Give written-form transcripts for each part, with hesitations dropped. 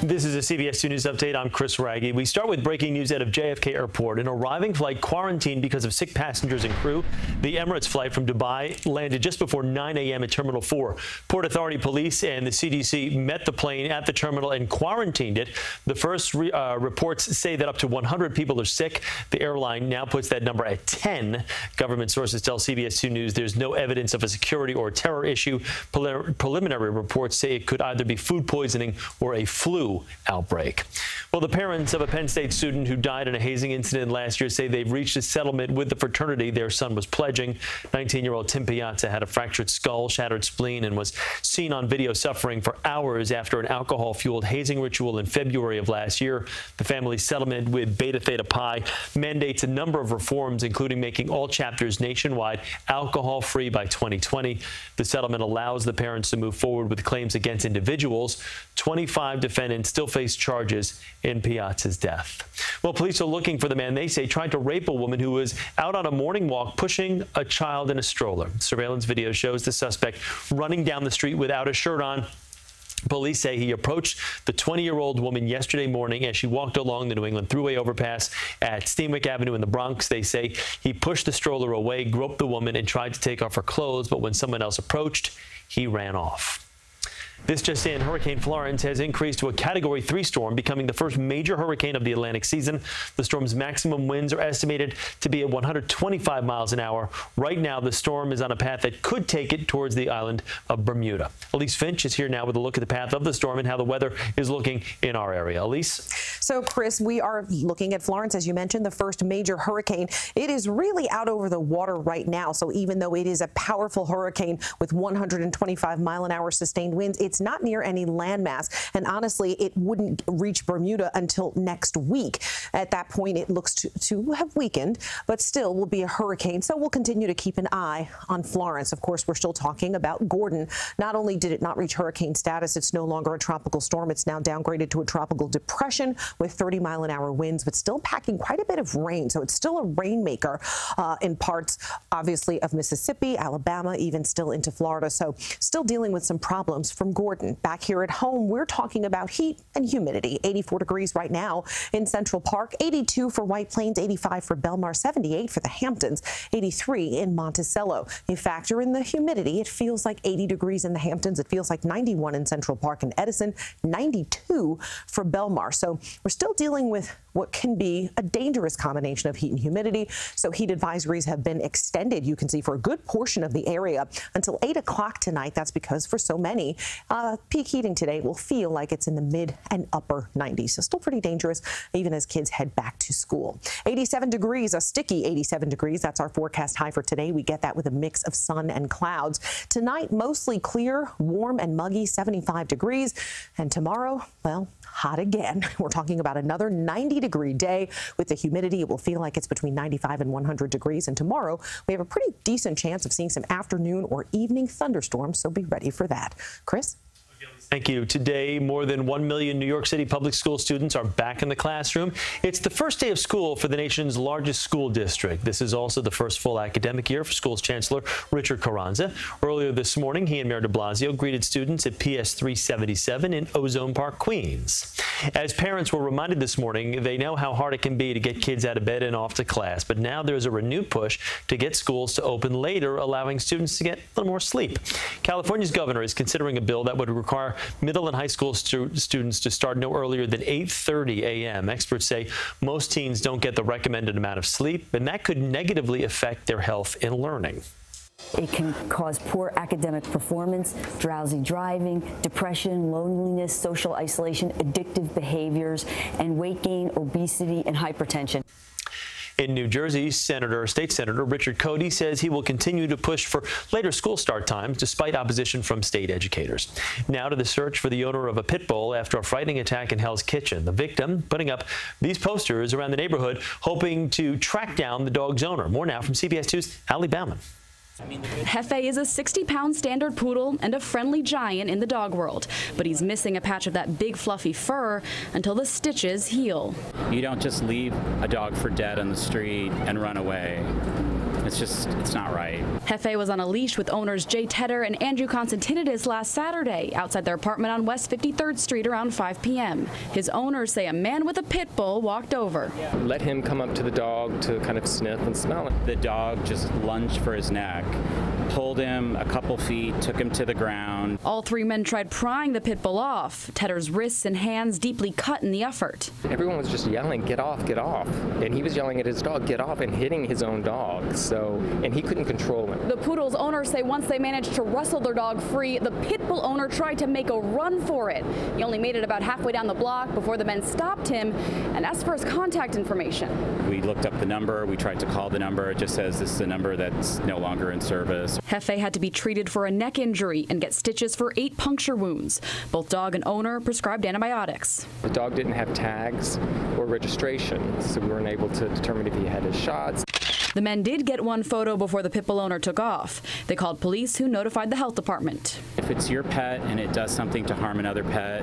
This is a CBS2 News update. I'm Chris Wragge. We start with breaking news out of JFK Airport. An arriving flight quarantined because of sick passengers and crew. The Emirates flight from Dubai landed just before 9 a.m. at Terminal 4. Port Authority police and the CDC met the plane at the terminal and quarantined it. The first reports say that up to 100 people are sick. The airline now puts that number at 10. Government sources tell CBS2 News there's no evidence of a security or terror issue. Preliminary reports say it could either be food poisoning or a flu outbreak. Well, the parents of a Penn State student who died in a hazing incident last year say they've reached a settlement with the fraternity their son was pledging. 19-year-old Tim Piazza had a fractured skull, shattered spleen, and was seen on video suffering for hours after an alcohol-fueled hazing ritual in February of last year. The family's settlement with Beta Theta Pi mandates a number of reforms, including making all chapters nationwide alcohol-free by 2020. The settlement allows the parents to move forward with claims against individuals. 25 defendants still face charges in Piazza's death. Well, police are looking for the man they say tried to rape a woman who was out on a morning walk pushing a child in a stroller. Surveillance video shows the suspect running down the street without a shirt on. Police say he approached the 20-year-old woman yesterday morning as she walked along the New England Thruway overpass at Steenwick Avenue in the Bronx. They say he pushed the stroller away, groped the woman, and tried to take off her clothes, but when someone else approached, he ran off. This just in, Hurricane Florence has increased to a Category 3 storm, becoming the first major hurricane of the Atlantic season. The storm's maximum winds are estimated to be at 125 miles an hour. Right now, the storm is on a path that could take it towards the island of Bermuda. Elise Finch is here now with a look at the path of the storm and how the weather is looking in our area. Elise? So, Chris, we are looking at Florence, as you mentioned, the first major hurricane. It is really out over the water right now. So even though it is a powerful hurricane with 125-mile-an-hour sustained winds, it's not near any landmass, and honestly, it wouldn't reach Bermuda until next week. At that point, it looks to have weakened, but still will be a hurricane, so we'll continue to keep an eye on Florence. Of course, we're still talking about Gordon. Not only did it not reach hurricane status, it's no longer a tropical storm. It's now downgraded to a tropical depression with 30-mile-an-hour winds, but still packing quite a bit of rain, so it's still a rainmaker in parts, obviously, of Mississippi, Alabama, even still into Florida, so still dealing with some problems from Gordon. Back here at home, we're talking about heat and humidity. 84 degrees right now in Central Park, 82 for White Plains, 85 for Belmar, 78 for the Hamptons, 83 in Monticello. You factor in the humidity, it feels like 80 degrees in the Hamptons. It feels like 91 in Central Park and Edison, 92 for Belmar. So we're still dealing with what can be a dangerous combination of heat and humidity. So heat advisories have been extended, you can see, for a good portion of the area until 8 o'clock tonight. That's because for so many, peak heating today will feel like it's in the mid and upper 90s. So still pretty dangerous even as kids head back to school. 87 degrees, a sticky 87 degrees. That's our forecast high for today. We get that with a mix of sun and clouds. Tonight, mostly clear, warm and muggy, 75 degrees. And tomorrow, well, hot again. We're talking about another 90-degree day. With the humidity, it will feel like it's between 95 and 100 degrees. And tomorrow, we have a pretty decent chance of seeing some afternoon or evening thunderstorms, so be ready for that. Chris? Thank you. Today, more than 1 million New York City public school students are back in the classroom. It's the first day of school for the nation's largest school district. This is also the first full academic year for school's chancellor, Richard Carranza. Earlier this morning, he and Mayor de Blasio greeted students at PS 377 in Ozone Park, Queens. As parents were reminded this morning, they know how hard it can be to get kids out of bed and off to class. But now there's a renewed push to get schools to open later, allowing students to get a little more sleep. California's governor is considering a bill that would require middle and high school students to start no earlier than 8:30 a.m. Experts say most teens don't get the recommended amount of sleep, and that could negatively affect their health and learning. It can cause poor academic performance, drowsy driving, depression, loneliness, social isolation, addictive behaviors, and weight gain, obesity, and hypertension. In New Jersey, State Senator Richard Cody says he will continue to push for later school start times despite opposition from state educators. Now to the search for the owner of a pit bull after a frightening attack in Hell's Kitchen. The victim putting up these posters around the neighborhood hoping to track down the dog's owner. More now from CBS 2's Allie Bauman. Hefe is a 60-pound standard poodle and a friendly giant in the dog world, but he's missing a patch of that big fluffy fur until the stitches heal. You don't just leave a dog for dead on the street and run away. It's not right. Hefe was on a leash with owners Jay Tedder and Andrew Constantinidis last Saturday outside their apartment on West 53rd Street around 5 p.m. His owners say a man with a pit bull walked over. Let him come up to the dog to kind of sniff and smell it. The dog just lunged for his neck, pulled him a couple feet, took him to the ground. All three men tried prying the pit bull off. Tedder's wrists and hands deeply cut in the effort. Everyone was just yelling, "Get off, get off." And he was yelling at his dog, "Get off," and hitting his own dog. And he couldn't control him. The poodle's owners say once they managed to wrestle their dog free, the pit bull owner tried to make a run for it. He only made it about halfway down the block before the men stopped him and asked for his contact information. We looked up the number. We tried to call the number. It just says this is a number that's no longer in service. Hefe had to be treated for a neck injury and get stitches for 8 puncture wounds. Both dog and owner prescribed antibiotics. The dog didn't have tags or registration, so we weren't able to determine if he had his shots. The men did get one photo before the pit bull owner took off. They called police, who notified the health department. If it's your pet and it does something to harm another pet,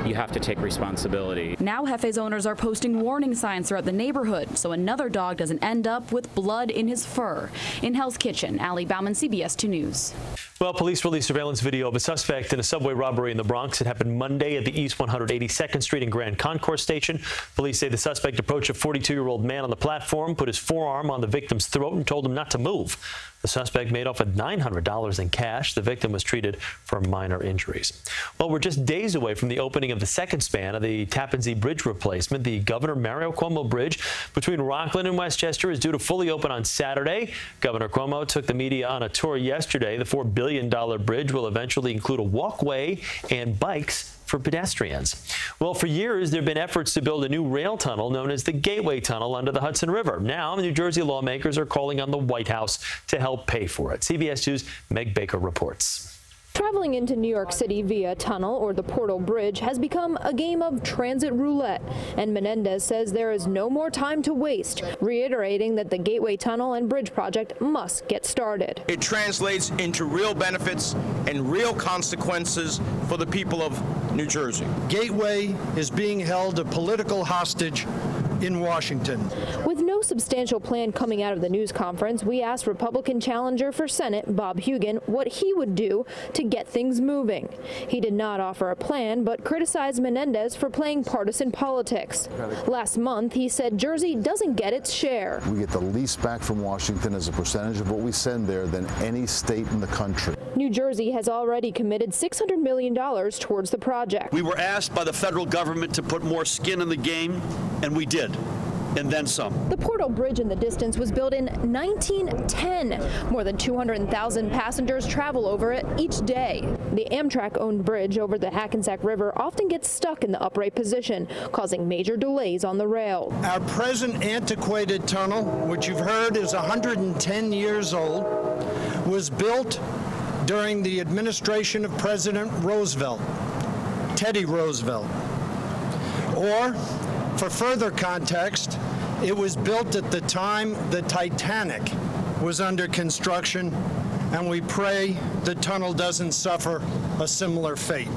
you have to take responsibility. Now Hefe's owners are posting warning signs throughout the neighborhood so another dog doesn't end up with blood in his fur. In Hell's Kitchen, Allie Bauman, CBS2 News. Well, police released surveillance video of a suspect in a subway robbery in the Bronx. It happened Monday at the East 182nd Street and Grand Concourse Station. Police say the suspect approached a 42-year-old man on the platform, put his forearm on the victim's throat, and told him not to move. The suspect made off with $900 in cash. The victim was treated for minor injuries. Well, we're just days away from the opening of the second span of the Tappan Zee Bridge replacement. The Governor Mario Cuomo Bridge between Rockland and Westchester is due to fully open on Saturday. Governor Cuomo took the media on a tour yesterday. The $4 billion bridge will eventually include a walkway and bikes for pedestrians. Well, for years, there have been efforts to build a new rail tunnel known as the Gateway Tunnel under the Hudson River. Now, New Jersey lawmakers are calling on the White House to help pay for it. CBS 2's Meg Baker reports. Traveling into New York City via tunnel or the Portal Bridge has become a game of transit roulette, and Menendez says there is no more time to waste, reiterating that the Gateway Tunnel and Bridge project must get started. It translates into real benefits and real consequences for the people of New Jersey. Gateway is being held a political hostage in Washington. With no substantial plan coming out of the news conference, we asked Republican challenger for Senate Bob Hugin what he would do to get things moving. He did not offer a plan, but criticized Menendez for playing partisan politics. Last month, he said Jersey doesn't get its share. We get the least back from Washington as a percentage of what we send there than any state in the country. New Jersey has already committed $600 million towards the project. We were asked by the federal government to put more skin in the game, and we did. And then some. The Portal Bridge in the distance was built in 1910. More than 200,000 passengers travel over it each day. The Amtrak-owned bridge over the Hackensack River often gets stuck in the upright position, causing major delays on the rail. Our present antiquated tunnel, which you've heard is 110 years old, was built during the administration of President Roosevelt, Teddy Roosevelt. Or, for further context, it was built at the time the Titanic was under construction, and we pray the tunnel doesn't suffer a similar fate.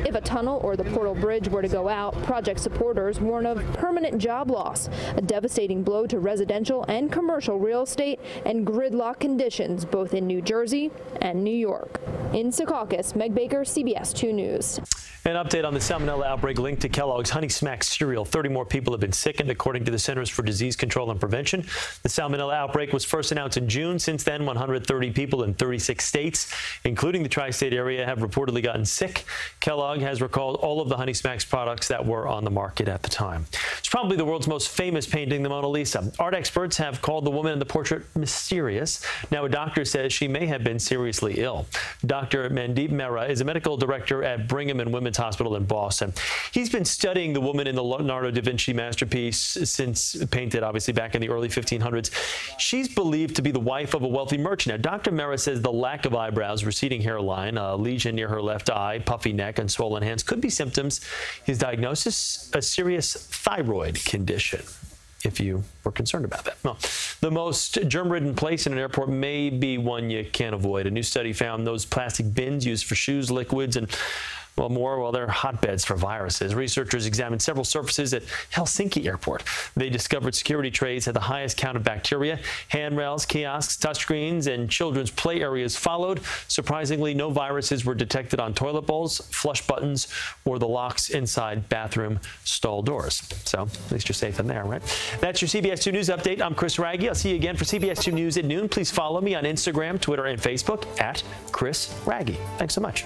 If a tunnel or the Portal Bridge were to go out, project supporters warn of permanent job loss, a devastating blow to residential and commercial real estate, and gridlock conditions both in New Jersey and New York. In Secaucus, Meg Baker, CBS 2 News. An update on the salmonella outbreak linked to Kellogg's Honey Smacks cereal. 30 more people have been sickened, according to the Centers for Disease Control and Prevention. The salmonella outbreak was first announced in June. Since then, 130 people in 36 states, including the tri-state area, have reportedly gotten sick. Kellogg has recalled all of the Honey Smacks products that were on the market at the time. It's probably the world's most famous painting, the Mona Lisa. Art experts have called the woman in the portrait mysterious. Now, a doctor says she may have been seriously ill. Dr. Mandeep Mehra is a medical director at Brigham and Women's Hospital in Boston. He's been studying the woman in the Leonardo da Vinci masterpiece since painted, obviously, back in the early 1500s. She's believed to be the wife of a wealthy merchant. Now, Dr. Mehra says the lack of eyebrows, receding hairline, a lesion near her left eye, puffy neck, and swollen hands could be symptoms. His diagnosis, a serious thyroid condition, if you were concerned about that. Well, the most germ-ridden place in an airport may be one you can't avoid. A new study found those plastic bins used for shoes, liquids, and Well, they're hotbeds for viruses. Researchers examined several surfaces at Helsinki Airport. They discovered security trays had the highest count of bacteria. Handrails, kiosks, touchscreens, and children's play areas followed. Surprisingly, no viruses were detected on toilet bowls, flush buttons, or the locks inside bathroom stall doors. So at least you're safe in there, right? That's your CBS 2 News Update. I'm Chris Wragge. I'll see you again for CBS 2 News at noon. Please follow me on Instagram, Twitter, and Facebook at Chris Wragge. Thanks so much.